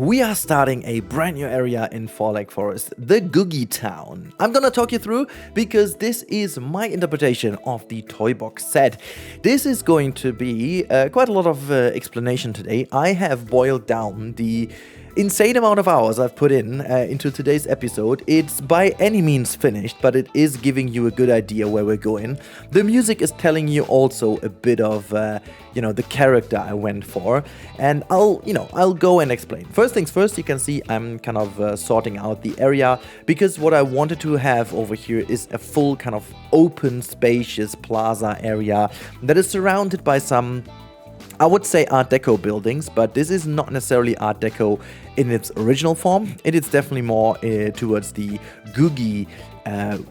We are starting a brand new area in Far Lake Forest, the Googie Town. I'm gonna talk you through because this is my interpretation of the toy box set. This is going to be quite a lot of explanation today. I have boiled down the insane amount of hours I've put into today's episode. It's by any means finished, but it is giving you a good idea where we're going. The music is telling you also a bit of the character I went for, and I'll go and explain. First things first, you can see I'm kind of sorting out the area, because what I wanted to have over here is a full kind of open, spacious plaza area that is surrounded by some, I would say, Art Deco buildings, but this is not necessarily Art Deco in its original form. It is definitely more towards the Googie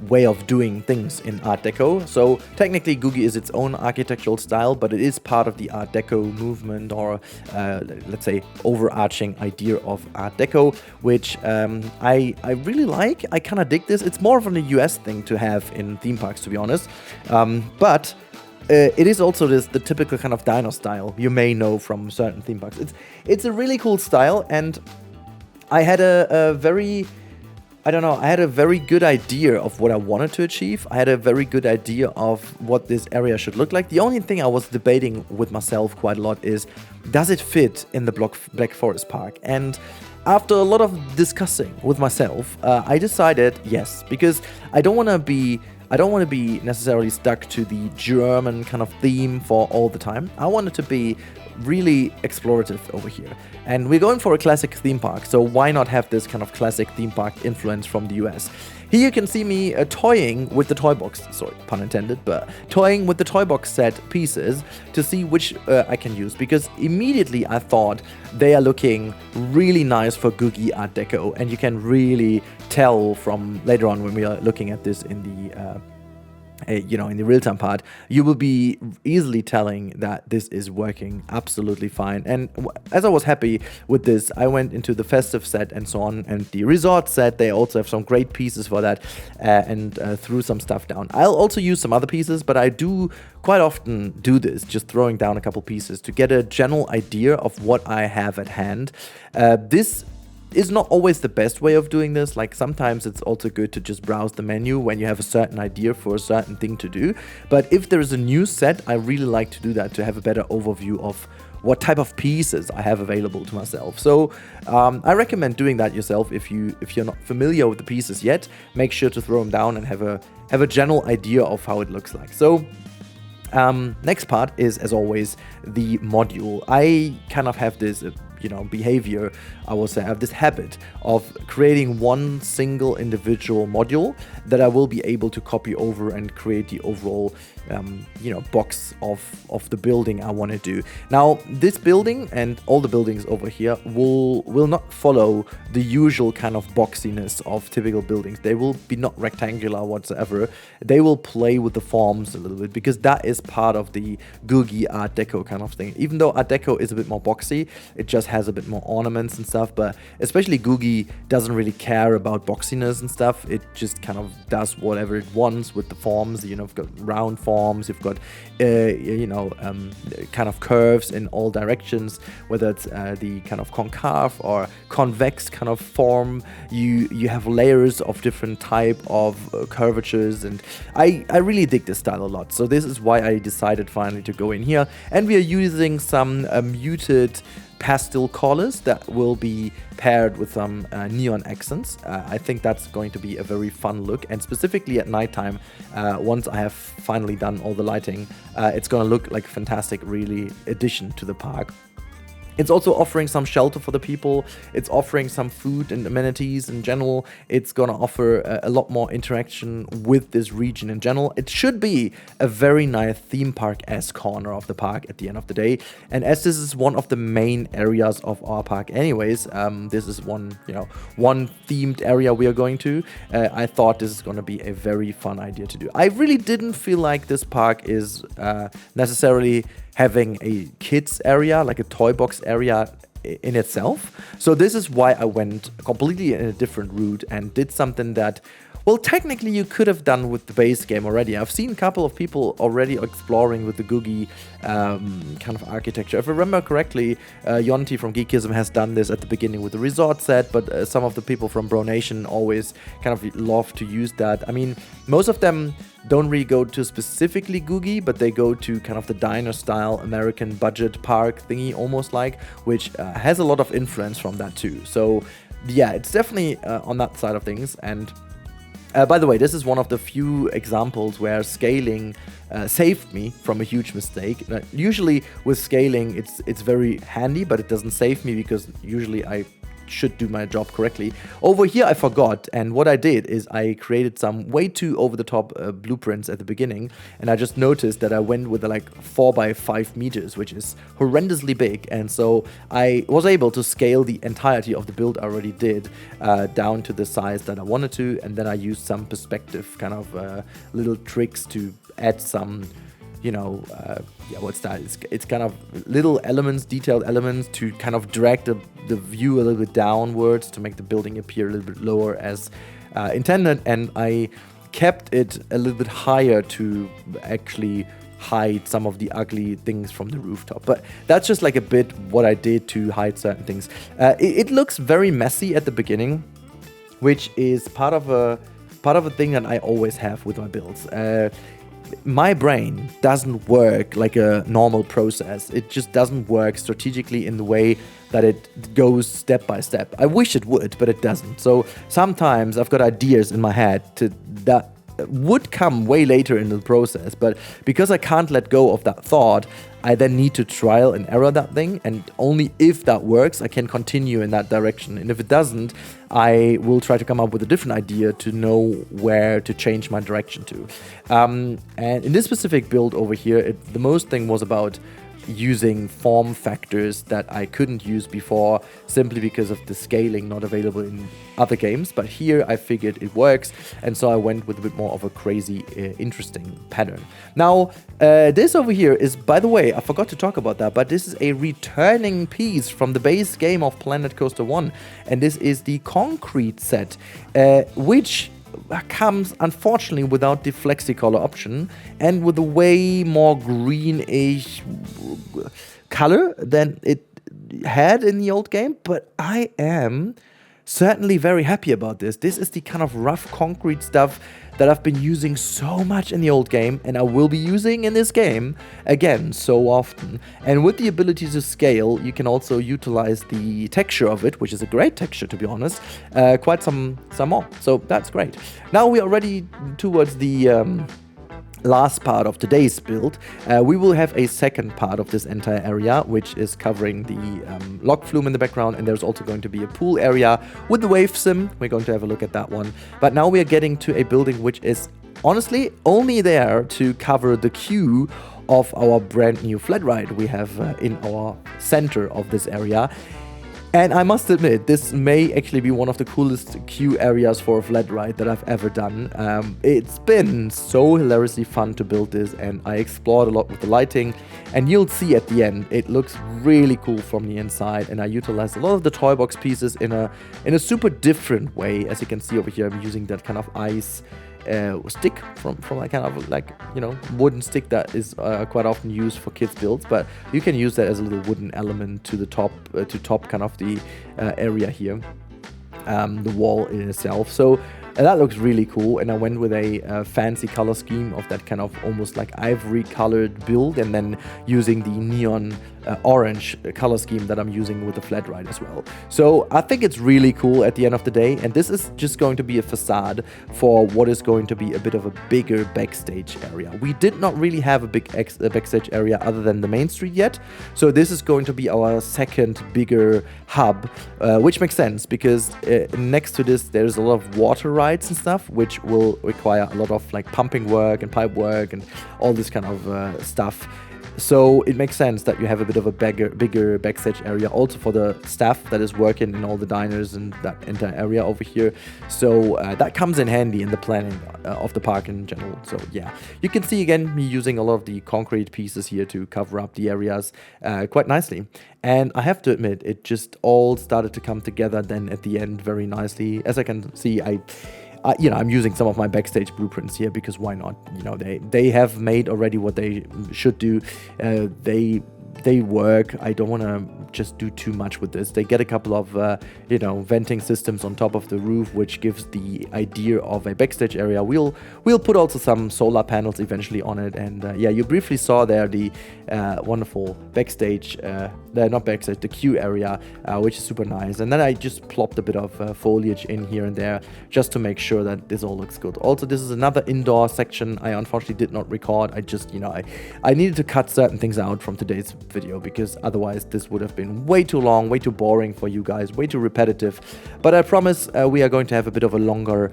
way of doing things in Art Deco. So technically Googie is its own architectural style, but it is part of the Art Deco movement, or let's say overarching idea of Art Deco, which I really like. I kind of dig this. It's more of a US thing to have in theme parks, to be honest, but it is also the typical kind of dino style you may know from certain theme parks. It's a really cool style, and I had a very good idea of what I wanted to achieve. I had a very good idea of what this area should look like. The only thing I was debating with myself quite a lot is, does it fit in the Black Forest Park? And after a lot of discussing with myself, I decided yes, because I don't want to be necessarily stuck to the German kind of theme for all the time. I want it to be really explorative over here. And we're going for a classic theme park, so why not have this kind of classic theme park influence from the US? Here you can see me toying with the toy box, sorry, pun intended, but toying with the toy box set pieces to see which I can use, because immediately I thought they are looking really nice for Googie Art Deco, and you can really tell from later on when we are looking at this in the in the real-time part, you will be easily telling that this is working absolutely fine. And as I was happy with this, I went into the festive set and so on, and the resort set. They also have some great pieces for that, and threw some stuff down. I'll also use some other pieces, but I do quite often do this, just throwing down a couple pieces to get a general idea of what I have at hand. This is not always the best way of doing this. Like, sometimes it's also good to just browse the menu when you have a certain idea for a certain thing to do. But if there is a new set, I really like to do that to have a better overview of what type of pieces I have available to myself. So I recommend doing that yourself. If you're not familiar with the pieces yet, make sure to throw them down and have a general idea of how it looks like. So next part is, as always, the module. I kind of have this behavior, I will say, I have this habit of creating one single individual module that I will be able to copy over and create the overall box of the building I want to do. Now, this building and all the buildings over here will not follow the usual kind of boxiness of typical buildings. They will be not rectangular whatsoever. They will play with the forms a little bit, because that is part of the Googie Art Deco kind of thing. Even though Art Deco is a bit more boxy, it just has a bit more ornaments and stuff, but especially Googie doesn't really care about boxiness and stuff. It just kind of does whatever it wants with the forms. You've got round forms, you've got kind of curves in all directions, whether it's the kind of concave or convex kind of form. You have layers of different type of curvatures, and I really dig this style a lot. So this is why I decided finally to go in here, and we are using some muted pastel colors that will be paired with some neon accents. I think that's going to be a very fun look, and specifically at nighttime, once I have finally done all the lighting, it's gonna look like a fantastic, really, addition to the park. It's also offering some shelter for the people. It's offering some food and amenities in general. It's gonna offer a lot more interaction with this region in general. It should be a very nice theme park-esque corner of the park at the end of the day. And as this is one of the main areas of our park anyways, this is one themed area we are going to. I thought this is gonna be a very fun idea to do. I really didn't feel like this park is necessarily having a kids area, like a toy box area in itself. So this is why I went completely in a different route and did something that, well, technically you could have done with the base game already. I've seen a couple of people already exploring with the Googie kind of architecture. If I remember correctly, Yonti from Geekism has done this at the beginning with the resort set, but some of the people from Bro Nation always kind of love to use that. I mean, most of them don't really go to specifically Googie, but they go to kind of the diner style American budget park thingy, almost like, which has a lot of influence from that too. So yeah, it's definitely on that side of things. And by the way, this is one of the few examples where scaling saved me from a huge mistake. Usually with scaling, it's very handy, but it doesn't save me because usually I should do my job correctly. Over here I forgot, and what I did is I created some way too over-the-top blueprints at the beginning, and I just noticed that I went with like 4 by 5 meters, which is horrendously big, and so I was able to scale the entirety of the build I already did down to the size that I wanted to, and then I used some perspective kind of little tricks to add some, you know, yeah, what's that? It's kind of little elements, detailed elements to kind of drag the view a little bit downwards to make the building appear a little bit lower as intended. And I kept it a little bit higher to actually hide some of the ugly things from the rooftop. But that's just like a bit what I did to hide certain things. It looks very messy at the beginning, which is part of a thing that I always have with my builds. My brain doesn't work like a normal process. It just doesn't work strategically in the way that it goes step by step. I wish it would, but it doesn't. So sometimes I've got ideas in my head that would come way later in the process, but because I can't let go of that thought, I then need to trial and error that thing, and only if that works, I can continue in that direction. And if it doesn't, I will try to come up with a different idea to know where to change my direction to. And in this specific build over here, the most thing was about using form factors that I couldn't use before simply because of the scaling not available in other games, but here I figured it works, and so I went with a bit more of a crazy interesting pattern. Now this over here is, by the way, I forgot to talk about that, but this is a returning piece from the base game of Planet Coaster 1, and this is the concrete set, which comes unfortunately without the flexi-color option and with a way more greenish color than it had in the old game, but I am certainly very happy about this. This is the kind of rough concrete stuff that I've been using so much in the old game, and I will be using in this game again so often. And with the ability to scale, you can also utilize the texture of it, which is a great texture to be honest, quite some more. So that's great. Now we are ready towards the last part of today's build. We will have a second part of this entire area, which is covering the log flume in the background, and there's also going to be a pool area with the wave sim. We're going to have a look at that one. But now we are getting to a building which is honestly only there to cover the queue of our brand new Flatride we have in our center of this area. And I must admit, this may actually be one of the coolest queue areas for a Flatride that I've ever done. It's been so hilariously fun to build this, and I explored a lot with the lighting, and you'll see at the end, it looks really cool from the inside, and I utilized a lot of the toy box pieces in a super different way. As you can see over here, I'm using that kind of ice stick from that kind of like, you know, wooden stick that is quite often used for kids builds, but you can use that as a little wooden element to the top to top kind of the area here, the wall in itself. So that looks really cool, and I went with a fancy color scheme of that kind of almost like ivory colored build, and then using the neon orange color scheme that I'm using with the Flatride as well. So I think it's really cool at the end of the day, and this is just going to be a facade for what is going to be a bit of a bigger backstage area. We did not really have a big backstage area other than the main street yet, so this is going to be our second bigger hub, which makes sense because next to this there's a lot of water rides and stuff, which will require a lot of like pumping work and pipe work and all this kind of stuff. So it makes sense that you have a bit of a bigger backstage area also for the staff that is working in all the diners and that entire area over here. So that comes in handy in the planning of the park in general. So yeah, you can see again me using a lot of the concrete pieces here to cover up the areas quite nicely. And I have to admit, it just all started to come together then at the end very nicely. As I can see, I'm using some of my backstage blueprints here because why not? They have made already what they should do. They work. I don't want to just do too much with this. They get a couple of venting systems on top of the roof, which gives the idea of a backstage area. We'll put also some solar panels eventually on it, and you briefly saw there the wonderful backstage, not backstage, the queue area, which is super nice. And then I just plopped a bit of foliage in here and there just to make sure that this all looks good. Also, this is another indoor section I unfortunately did not record. I just I needed to cut certain things out from today's video because otherwise this would have been way too long, way too boring for you guys, way too repetitive. But I promise we are going to have a bit of a longer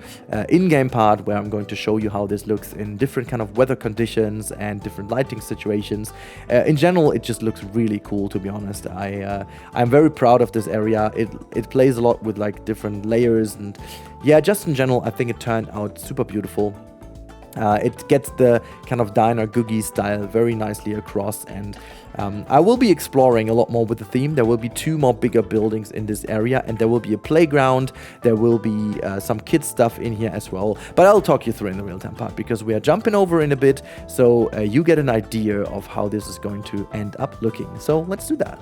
in-game part where I'm going to show you how this looks in different kind of weather conditions and different lighting situations. In general, it just looks really cool, to be honest. I'm very proud of this area. It plays a lot with like different layers, and yeah, just in general, I think it turned out super beautiful. It gets the kind of diner GOOGIE style very nicely across, and I will be exploring a lot more with the theme. There will be 2 more bigger buildings in this area, and there will be a playground. There will be some kids stuff in here as well, but I'll talk you through in the real-time part because we are jumping over in a bit, so you get an idea of how this is going to end up looking. So let's do that.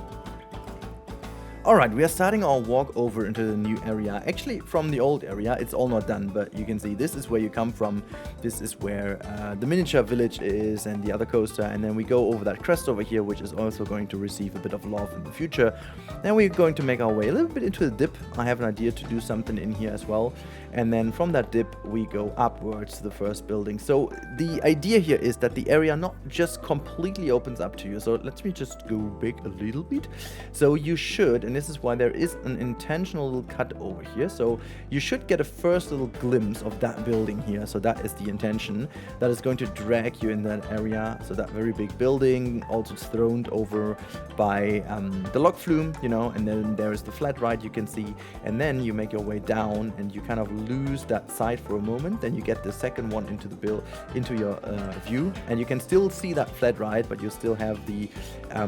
Alright, we are starting our walk over into the new area. Actually, from the old area, it's all not done, but you can see this is where you come from. This is where the miniature village is and the other coaster, and then we go over that crest over here, which is also going to receive a bit of love in the future. Then we're going to make our way a little bit into the dip. I have an idea to do something in here as well. And then from that dip, we go upwards to the first building. So the idea here is that the area not just completely opens up to you. So let me just go back a little bit. So you should, and this is why there is an intentional little cut over here. So you should get a first little glimpse of that building here. So that is the intention. That is going to drag you in that area. So that very big building, also thrown over by the log flume, and then there is the Flatride you can see. And then you make your way down and you kind of lose that side for a moment. Then you get the second one into the into your view, and you can still see that Flatride, but you still have the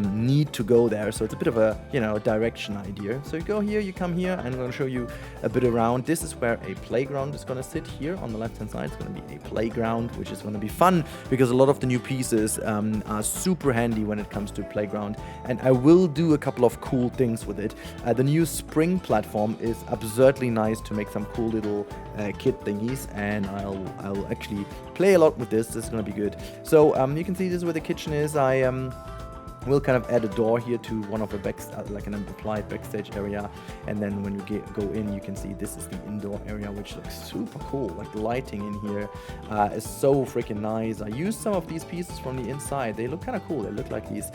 need to go there. So it's a bit of a direction idea. So you go here, you come here, I'm going to show you a bit around. This is where a playground is going to sit here on the left hand side. It's going to be a playground, which is going to be fun because a lot of the new pieces are super handy when it comes to playground, and I will do a couple of cool things with it. The new spring platform is absurdly nice to make some cool little kid thingies, and I'll actually play a lot with this. This is going to be good. So you can see this is where the kitchen is. We'll kind of add a door here to one of the like an implied backstage area, and then when you go in, you can see this is the indoor area, which looks super cool. Like the lighting in here is so freaking nice. I used some of these pieces from the inside. They look kind of cool. They look like these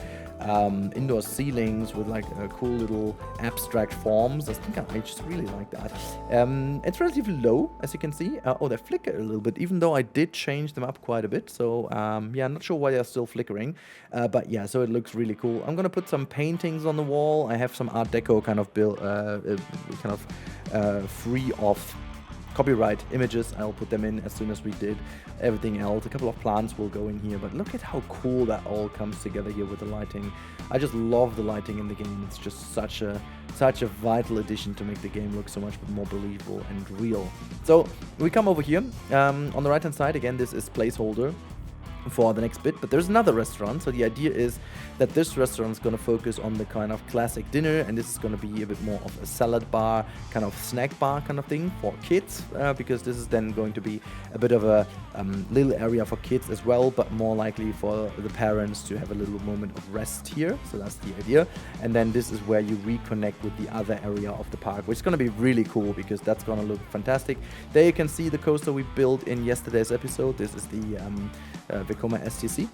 indoor ceilings with like cool little abstract forms. I think I just really like that. It's relatively low, as you can see. Oh, they flicker a little bit, even though I did change them up quite a bit. So yeah, I'm not sure why they're still flickering, but yeah, so it looks really cool. I'm gonna put some paintings on the wall. I have some Art Deco kind of free of copyright images. I'll put them in as soon as we did everything else. A couple of plants will go in here, but look at how cool that all comes together here with the lighting. I just love the lighting in the game. It's just such a vital addition to make the game look so much more believable and real. So we come over here on the right hand side. Again, this is placeholder for the next bit, but there's another restaurant. So the idea is that this restaurant is going to focus on the kind of classic dinner, and this is going to be a bit more of a salad bar, kind of snack bar kind of thing for kids, because this is then going to be a bit of a little area for kids as well, but more likely for the parents to have a little moment of rest here. So that's the idea. And then this is where you reconnect with the other area of the park, which is going to be really cool because that's going to look fantastic. There you can see the coaster we built in yesterday's episode. This is the Vekoma STC,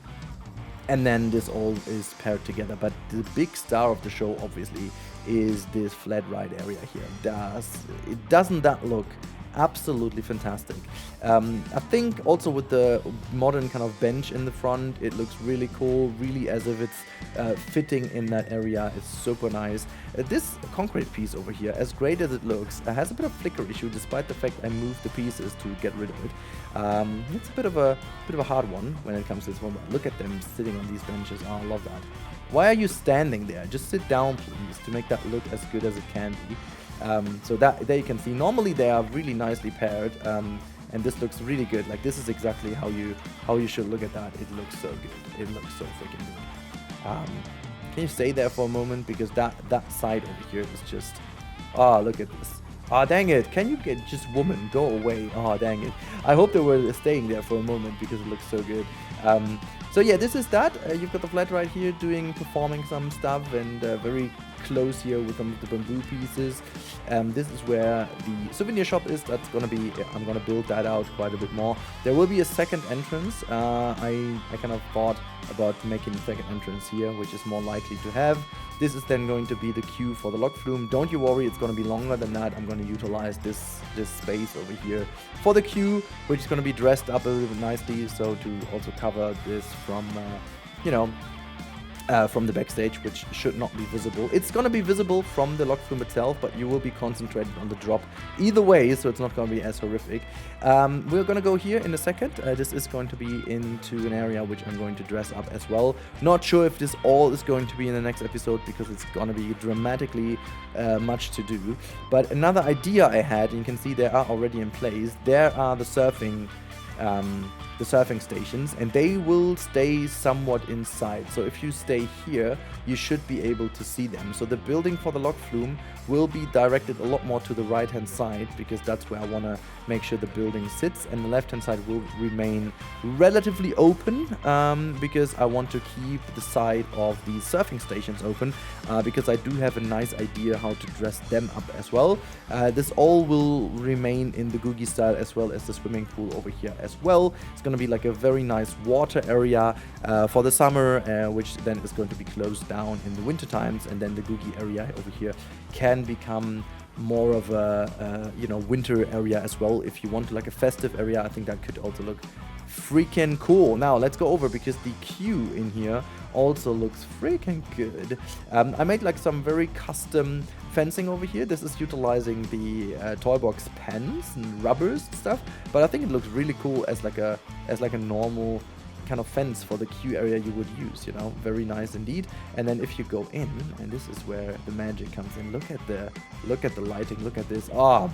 and then this all is paired together. But the big star of the show obviously is this flat ride area here. Doesn't that look absolutely fantastic? I think also with the modern kind of bench in the front, it looks really cool, really as if it's fitting in that area. It's super nice. This concrete piece over here, as great as it looks, has a bit of flicker issue despite the fact I moved the pieces to get rid of it. It's a bit of a hard one when it comes to this one. Look at them sitting on these benches. Oh, I love that. Why are you standing there? Just sit down, please, to make that look as good as it can be. So that there you can see, normally they are really nicely paired. and this looks really good. Like, this is exactly how you should look at that. It looks so good. It looks so freaking good. Can you stay there for a moment, because that side over here is just, oh, look at this. Ah, dang it. Can you get just woman go away? Oh, dang it. I hope they were staying there for a moment because it looks so good. So yeah, this is that. You've got the Flatride here performing some stuff, and very close here with some of the bamboo pieces. This is where the souvenir shop is. That's gonna be, I'm gonna build that out quite a bit more. There will be a second entrance. I kind of thought about making a second entrance here, which is more likely to have. This is then going to be the queue for the log flume. Don't you worry, it's going to be longer than that. I'm going to utilize this space over here for the queue, which is going to be dressed up a little bit nicely, so to also cover this from, you know, from the backstage, which should not be visible. It's going to be visible from the log flume itself, but you will be concentrated on the drop either way, so it's not going to be as horrific. We're going to go here in a second. This is going to be into an area which I'm going to dress up as well. Not sure if this all is going to be in the next episode, because it's going to be dramatically much to do. But another idea I had, and you can see they are already in place, there are the surfing stations, and they will stay somewhat inside. So if you stay here, you should be able to see them. So the building for the log flume will be directed a lot more to the right hand side, because that's where I want to make sure the building sits, and the left hand side will remain relatively open, because I want to keep the side of the surfing stations open, because I do have a nice idea how to dress them up as well. This all will remain in the Googie style, as well as the swimming pool over here as well. It's going to be like a very nice water area for the summer, which then is going to be closed down in the winter times, and then the Googie area over here can become more of a you know, winter area as well. If you want like a festive area, I think that could also look freaking cool. Now let's go over, because the queue in here also looks freaking good. I made like some very custom fencing over here. This is utilizing the Toybox pens and rubbers and stuff, but I think it looks really cool as like a normal kind of fence for the queue area you would use, you know. Very nice indeed. And then if you go in, and this is where the magic comes in, look at the lighting, look at this. Oh,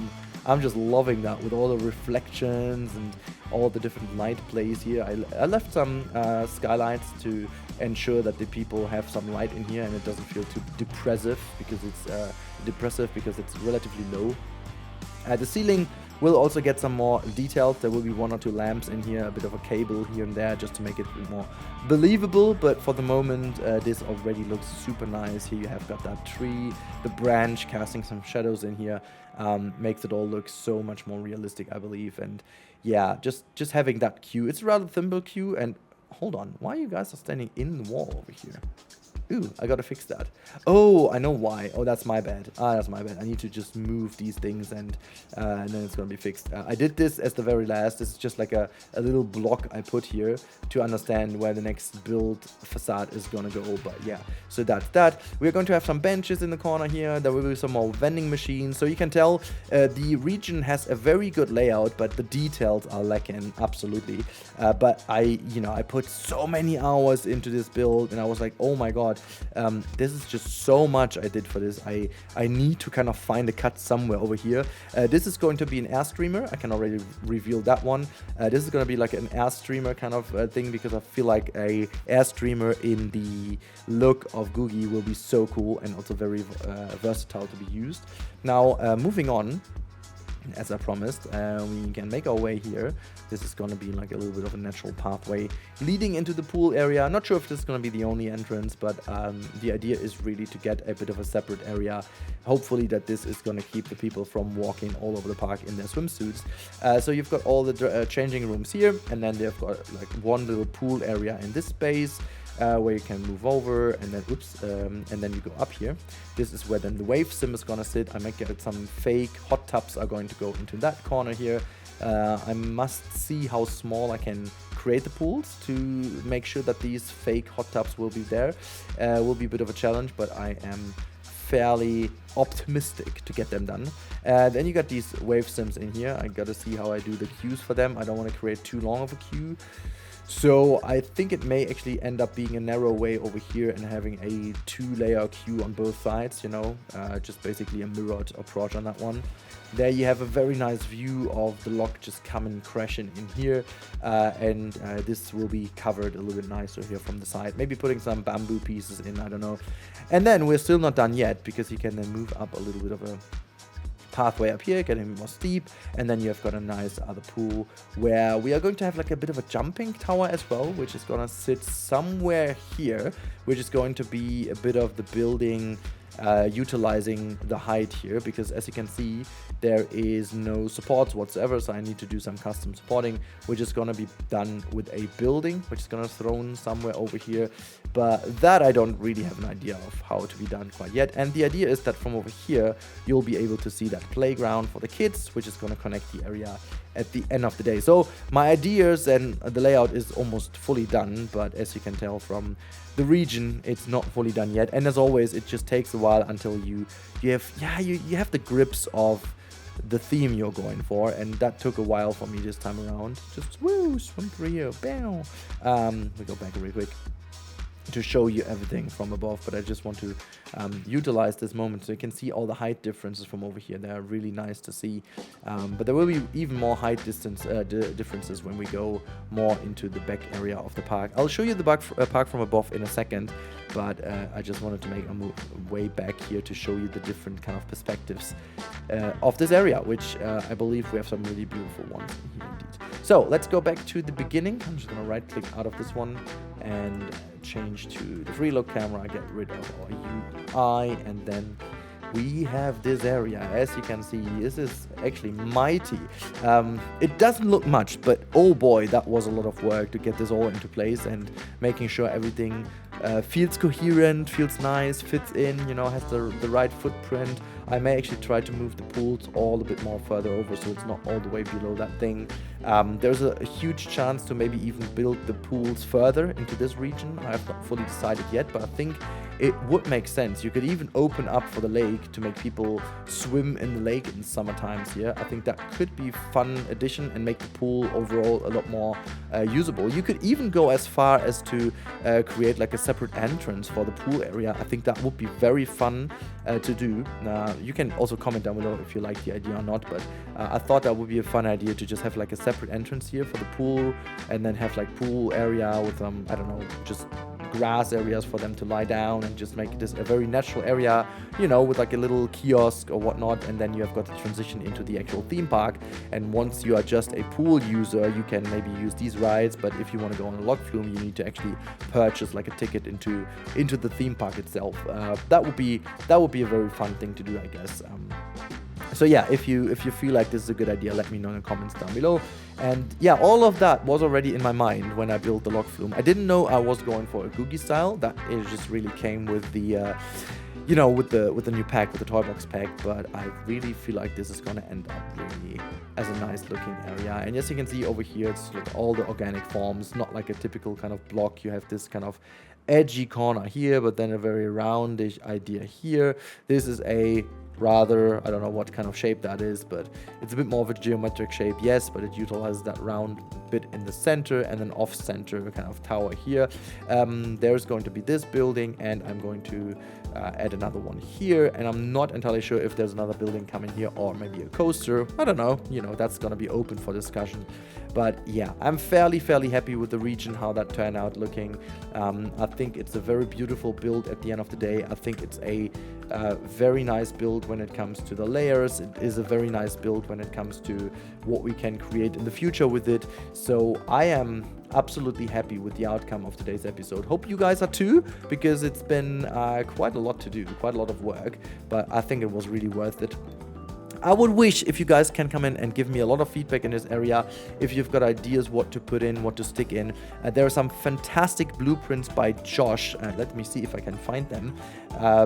I'm just loving that, with all the reflections and all the different light plays here. I left some skylights to ensure that the people have some light in here, and it doesn't feel too depressive, because it's relatively low. The ceiling will also get some more details. There will be one or two lamps in here, a bit of a cable here and there, just to make it a bit more believable. But for the moment, this already looks super nice. Here you have got that tree, the branch casting some shadows in here, makes it all look so much more realistic, I believe. And yeah, just having that queue. It's a rather simple queue. And hold on, why you guys are standing in the wall over here? Ooh, I gotta fix that. Oh, I know why. Oh, that's my bad. That's my bad. I need to just move these things, and then it's gonna be fixed. I did this as the very last. This is just like a little block I put here to understand where the next build facade is gonna go. But yeah, so that's that. We're going to have some benches in the corner here. There will be some more vending machines. So you can tell the region has a very good layout, but the details are lacking, absolutely. But I put so many hours into this build, and I was like, oh my god. This is just so much I did for this. I need to kind of find a cut somewhere over here. This is going to be an air streamer. I can already reveal that one. This is going to be like an air streamer kind of thing, because I feel like a air streamer in the look of Googie will be so cool, and also very versatile to be used. Now, moving on. As I promised, we can make our way here. This is going to be like a little bit of a natural pathway leading into the pool area. Not sure if this is going to be the only entrance, but the idea is really to get a bit of a separate area. Hopefully that this is going to keep the people from walking all over the park in their swimsuits. So you've got all the changing rooms here, and then they've got like one little pool area in this space. Where you can move over, and then and then you go up here. This is where then the wave sim is gonna sit. I might get some fake hot tubs are going to go into that corner here. I must see how small I can create the pools to make sure that these fake hot tubs will be there. Will be a bit of a challenge, but I am fairly optimistic to get them done. Then you got these wave sims in here. I gotta see how I do the queues for them. I don't want to create too long of a queue. So I think it may actually end up being a narrow way over here and having a 2-layer queue on both sides, you know, just basically a mirrored approach on that one. There you have a very nice view of the lock just coming crashing in here, and this will be covered a little bit nicer here from the side. Maybe putting some bamboo pieces in, I don't know. And then we're still not done yet, because you can then move up a little bit of a pathway up here, getting more steep, and then you've got a nice other pool where we are going to have like a bit of a jumping tower as well, which is gonna sit somewhere here, which is going to be a bit of the building utilizing the height here, because as you can see there is no supports whatsoever, so I need to do some custom supporting, which is going to be done with a building which is going to thrown somewhere over here, but that I don't really have an idea of how to be done quite yet. And the idea is that from over here you'll be able to see that playground for the kids, which is going to connect the area at the end of the day. So my ideas and the layout is almost fully done, but as you can tell from the region, it's not fully done yet. And as always, it just takes a while until you have the grips of the theme you're going for, and that took a while for me this time around. Just woo, swim through here, bam. We go back real quick to show you everything from above, but I just want to utilize this moment so you can see all the height differences from over here. They're really nice to see, but there will be even more height differences when we go more into the back area of the park. I'll show you the park from above in a second, but I just wanted to make a move way back here to show you the different kind of perspectives of this area, which I believe we have some really beautiful ones in here indeed. So let's go back to the beginning. I'm just gonna right click out of this one and change to the freeload camera, get rid of our UI, and then we have this area. As you can see, this is actually mighty. It doesn't look much, but oh boy, that was a lot of work to get this all into place and making sure everything feels coherent, feels nice, fits in, you know, has the right footprint. I may actually try to move the pools all a bit more further over so it's not all the way below that thing. There's a huge chance to maybe even build the pools further into this region. I have not fully decided yet, but I think it would make sense. You could even open up for the lake to make people swim in the lake in summer times here. I think that could be a fun addition and make the pool overall a lot more usable. You could even go as far as to create like a separate entrance for the pool area. I think that would be very fun to do. You can also comment down below if you like the idea or not, but I thought that would be a fun idea to just have like a separate entrance here for the pool, and then have like pool area with I don't know, just grass areas for them to lie down, and just make this a very natural area, you know, with like a little kiosk or whatnot. And then you have got the transition into the actual theme park, and once you are just a pool user, you can maybe use these rides, but if you want to go on a log flume, you need to actually purchase like a ticket into the theme park itself. That would be a very fun thing to do, I guess. So yeah, if you feel like this is a good idea, let me know in the comments down below. And yeah, all of that was already in my mind when I built the log flume. I didn't know I was going for a GOOGIE style. That it just really came with the you know, with the new pack, with the toy box pack. But I really feel like this is gonna end up really as a nice looking area. And as you can see over here, it's like all the organic forms, not like a typical kind of block. You have this kind of edgy corner here, but then a very roundish idea here. This is a rather, I don't know what kind of shape that is, but it's a bit more of a geometric shape, yes, but it utilizes that round bit in the center and then off center kind of tower here. There's going to be this building, and I'm going to add another one here, and I'm not entirely sure if there's another building coming here or maybe a coaster. I don't know, you know, that's gonna be open for discussion. But yeah, I'm fairly happy with the region, how that turned out looking. I think it's a very beautiful build at the end of the day. I think it's a very nice build when it comes to the layers. It is a very nice build when it comes to what we can create in the future with it. So I am absolutely happy with the outcome of today's episode. Hope you guys are too, because it's been quite a lot to do, quite a lot of work, but I think it was really worth it. I would wish if you guys can come in and give me a lot of feedback in this area, if you've got ideas what to put in, what to stick in. There are some fantastic blueprints by Josh. Let me see if I can find them,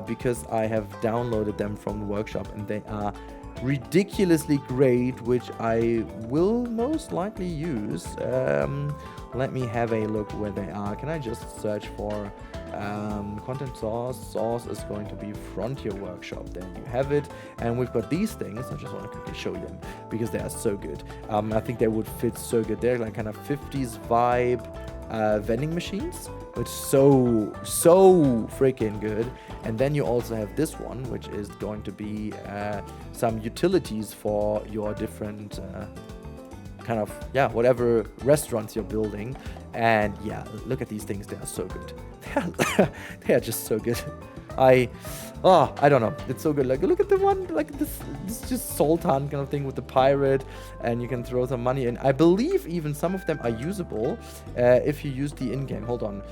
because I have downloaded them from the workshop, and they are ridiculously great, which I will most likely use. Let me have a look where they are. Can I just search for content source is going to be Frontier Workshop. There you have it. And we've got these things. I just want to quickly show you them because they are so good. I think they would fit so good. They're like kind of 50s vibe vending machines, which is so freaking good. And then you also have this one, which is going to be some utilities for your different kind of, yeah, whatever restaurants you're building. And yeah, look at these things. They are so good. They are just so good. I don't know. It's so good. Like, look at the one, like this just Sultan kind of thing with the pirate, and you can throw some money in. I believe even some of them are usable if you use the in-game. Hold on.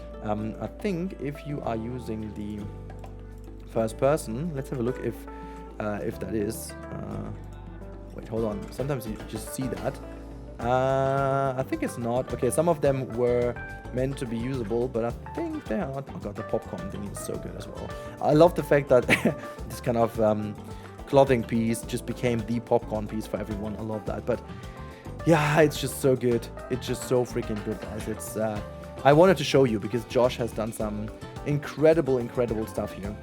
I think if you are using the first person, let's have a look if that is. Wait, hold on. Sometimes you just see that. I think it's not. Okay, some of them were meant to be usable, but I think they are not. Oh god, the popcorn thing is so good as well. I love the fact that this kind of clothing piece just became the popcorn piece for everyone. I love that. But yeah, it's just so good. It's just so freaking good, guys. It's I wanted to show you because Josh has done some incredible stuff here.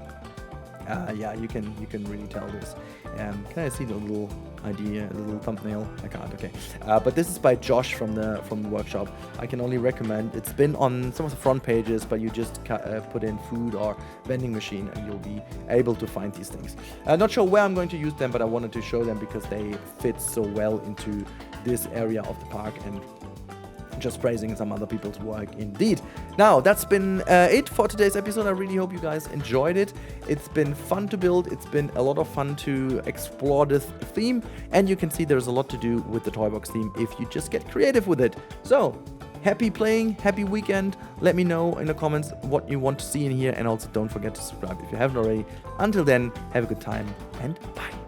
Yeah, you can really tell this. Can I see the little idea, a little thumbnail? I can't. Okay, but this is by Josh from the workshop. I can only recommend. It's been on some of the front pages, but you just put in food or vending machine, and you'll be able to find these things. Not sure where I'm going to use them, but I wanted to show them because they fit so well into this area of the park, and just praising some other people's work indeed. Now, that's been it for today's episode. I really hope you guys enjoyed it. It's been fun to build. It's been a lot of fun to explore this theme, and you can see there's a lot to do with the Toybox theme if you just get creative with it. So, happy playing, happy weekend. Let me know in the comments what you want to see in here, and also don't forget to subscribe if you haven't already. Until then, have a good time, and bye.